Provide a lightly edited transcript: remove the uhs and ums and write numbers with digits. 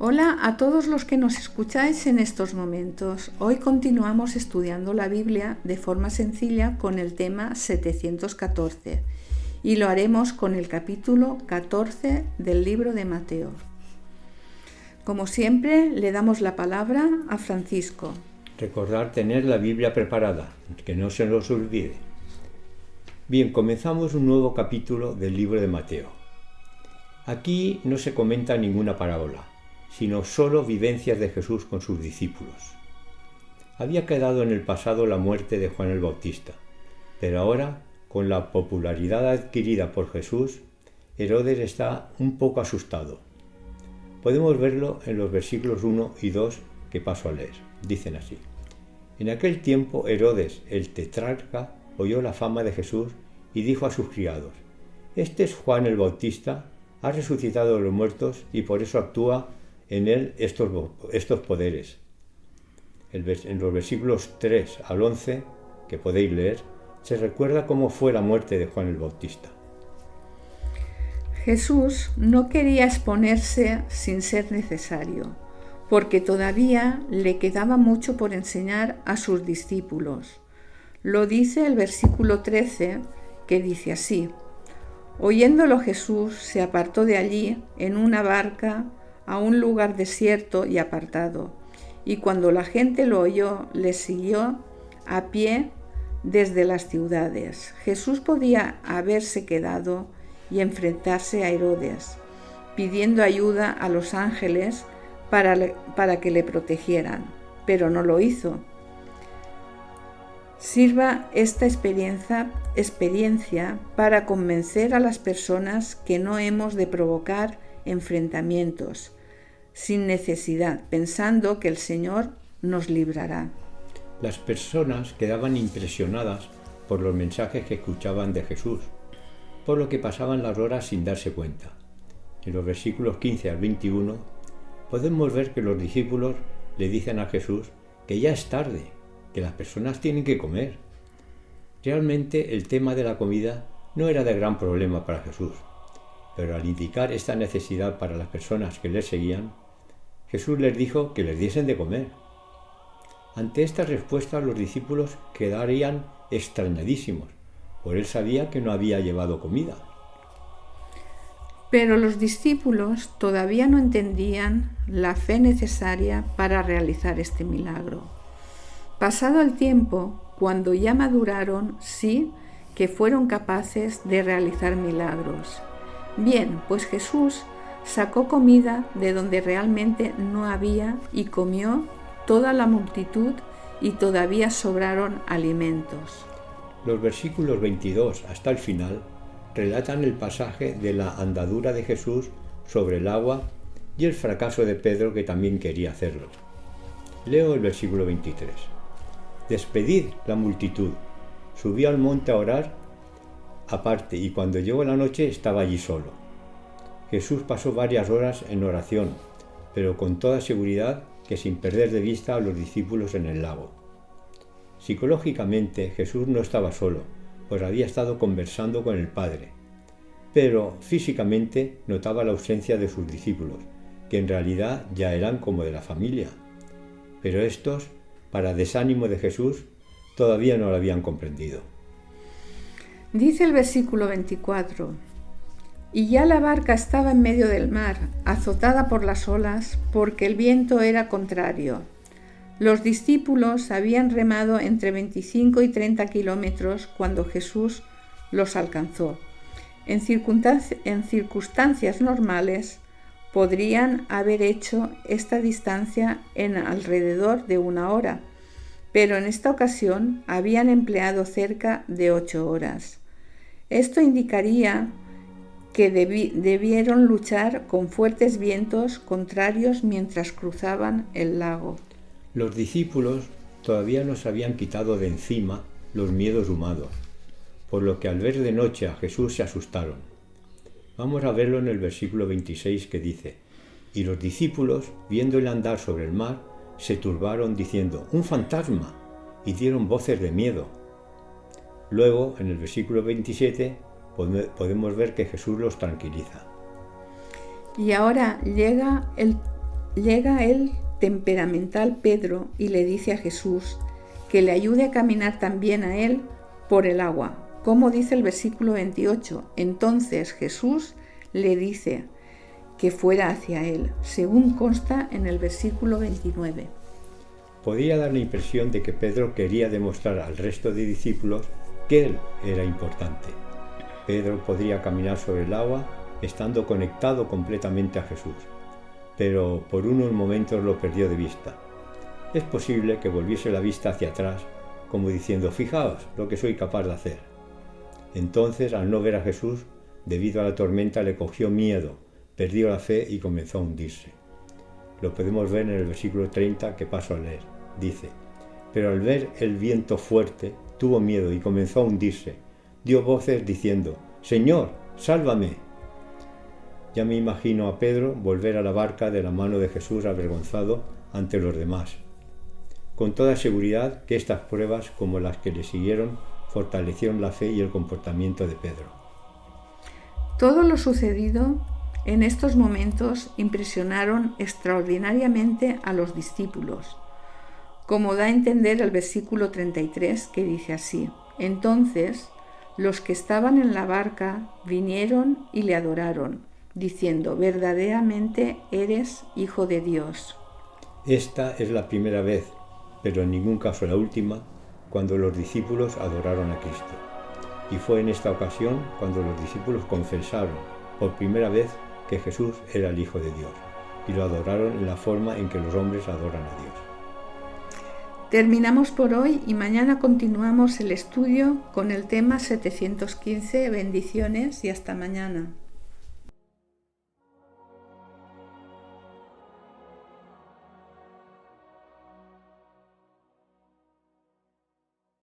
Hola a todos los que nos escucháis en estos momentos. Hoy continuamos estudiando la Biblia de forma sencilla con el tema 714 y lo haremos con el capítulo 14 del libro de Mateo. Como siempre, le damos la palabra a Francisco. Recordar tener la Biblia preparada, que no se nos olvide. Bien, comenzamos un nuevo capítulo del libro de Mateo. Aquí no se comenta ninguna parábola, sino solo vivencias de Jesús con sus discípulos. Había quedado en el pasado la muerte de Juan el Bautista, pero ahora, con la popularidad adquirida por Jesús, Herodes está un poco asustado. Podemos verlo en los versículos 1 y 2 que paso a leer. Dicen así: En aquel tiempo Herodes, el tetrarca, oyó la fama de Jesús y dijo a sus criados: Este es Juan el Bautista, ha resucitado de los muertos y por eso actúa en él estos poderes. En los versículos 3 al 11, que podéis leer, se recuerda cómo fue la muerte de Juan el Bautista. Jesús no quería exponerse sin ser necesario, porque todavía le quedaba mucho por enseñar a sus discípulos. Lo dice el versículo 13, que dice así: Oyéndolo Jesús se apartó de allí en una barca a un lugar desierto y apartado, y cuando la gente lo oyó, le siguió a pie desde las ciudades. Jesús podía haberse quedado y enfrentarse a Herodes, pidiendo ayuda a los ángeles para que le protegieran, pero no lo hizo. Sirva esta experiencia para convencer a las personas que no hemos de provocar enfrentamientos sin necesidad, pensando que el Señor nos librará. Las personas quedaban impresionadas por los mensajes que escuchaban de Jesús, por lo que pasaban las horas sin darse cuenta. En los versículos 15 al 21 podemos ver que los discípulos le dicen a Jesús que ya es tarde, que las personas tienen que comer. Realmente el tema de la comida no era de gran problema para Jesús, pero al indicar esta necesidad para las personas que le seguían, Jesús les dijo que les diesen de comer. Ante esta respuesta los discípulos quedarían extrañadísimos, pues él sabía que no había llevado comida. Pero los discípulos todavía no entendían la fe necesaria para realizar este milagro. Pasado el tiempo, cuando ya maduraron, sí que fueron capaces de realizar milagros. Bien, pues Jesús sacó comida de donde realmente no había y comió toda la multitud y todavía sobraron alimentos. Los versículos 22 hasta el final relatan el pasaje de la andadura de Jesús sobre el agua y el fracaso de Pedro, que también quería hacerlo. Leo el versículo 23. Despedid la multitud. Subió al monte a orar aparte y cuando llegó la noche estaba allí solo. Jesús pasó varias horas en oración, pero con toda seguridad que sin perder de vista a los discípulos en el lago. Psicológicamente Jesús no estaba solo, pues había estado conversando con el Padre, pero físicamente notaba la ausencia de sus discípulos, que en realidad ya eran como de la familia. Pero estos, para desánimo de Jesús, todavía no lo habían comprendido. Dice el versículo 24: Y ya la barca estaba en medio del mar, azotada por las olas, porque el viento era contrario. Los discípulos habían remado entre 25 y 30 kilómetros cuando Jesús los alcanzó. En circunstancias normales, podrían haber hecho esta distancia en alrededor de 1 hora, pero en esta ocasión habían empleado cerca de 8 horas. Esto indicaría que debieron luchar con fuertes vientos contrarios mientras cruzaban el lago. Los discípulos todavía no se habían quitado de encima los miedos humanos, por lo que al ver de noche a Jesús se asustaron. Vamos a verlo en el versículo 26, que dice: Y los discípulos, viéndole andar sobre el mar, se turbaron diciendo: ¡Un fantasma! Y dieron voces de miedo. Luego, en el versículo 27, podemos ver que Jesús los tranquiliza. Y ahora llega llega el temperamental Pedro y le dice a Jesús que le ayude a caminar también a él por el agua. Como dice el versículo 28, entonces Jesús le dice que fuera hacia él, según consta en el versículo 29. Podía dar la impresión de que Pedro quería demostrar al resto de discípulos que él era importante. Pedro podría caminar sobre el agua estando conectado completamente a Jesús, pero por unos momentos lo perdió de vista. Es posible que volviese la vista hacia atrás, como diciendo, fijaos lo que soy capaz de hacer. Entonces, al no ver a Jesús, debido a la tormenta le cogió miedo, perdió la fe y comenzó a hundirse. Lo podemos ver en el versículo 30 que paso a leer. Dice, pero al ver el viento fuerte, tuvo miedo y comenzó a hundirse. Dio voces diciendo, Señor, sálvame. Ya me imagino a Pedro volver a la barca de la mano de Jesús avergonzado ante los demás. Con toda seguridad que estas pruebas, como las que le siguieron, fortalecieron la fe y el comportamiento de Pedro. Todo lo sucedido en estos momentos impresionaron extraordinariamente a los discípulos, como da a entender el versículo 33, que dice así, entonces los que estaban en la barca vinieron y le adoraron, diciendo, verdaderamente eres Hijo de Dios. Esta es la primera vez, pero en ningún caso la última, cuando los discípulos adoraron a Cristo. Y fue en esta ocasión cuando los discípulos confesaron por primera vez que Jesús era el Hijo de Dios, y lo adoraron en la forma en que los hombres adoran a Dios. Terminamos por hoy y mañana continuamos el estudio con el tema 715, bendiciones y hasta mañana.